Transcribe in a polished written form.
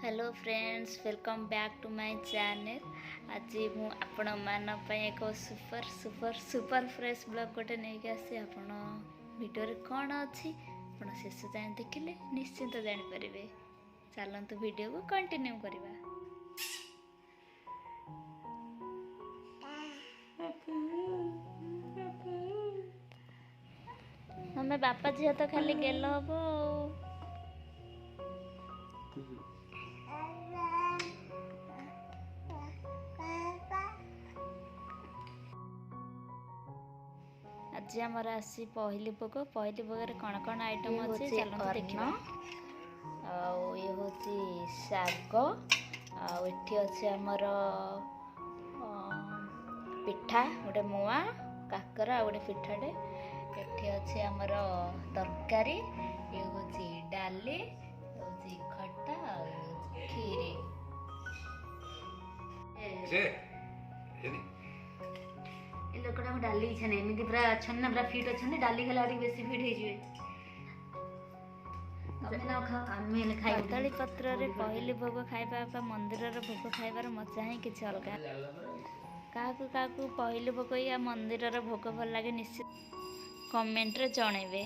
Hello friends, welcome back to my channel. आज मु आपण मान एक super super super fresh blog गोटे नहीं आसी। आपण वीडियो कौन अच्छी आप शेष जाए देखिले निश्चिंत जानीपर। चलतु वीडियो को कंटिन्यू करवा। हमें बापा झील तो खाली गेल हम। आज आमर आसी पहली भोग। पहली भोग कौन कौन आइटम अच्छे चलते देखा। ये हूँ शाग आठी अच्छे आमर पिठा गोटे मुआ काकर आ गोटे पिठाटे एठी अच्छे आमर तरकारी ये हूँ डाली खटा खीरी। लोकटा डाली इच्छा नहीं एमती पूरा अछन ना पूरा फिट अच्छा डाली खाला बेसी फिट हो कदली पत्र रे पहली भोग खाइबा मंदिर भोग खाइबार मजा ही किसी अलग। क्या पहली भोग या मंदिर भोग भल लगे निश्चित कमेंट रे जणेबे।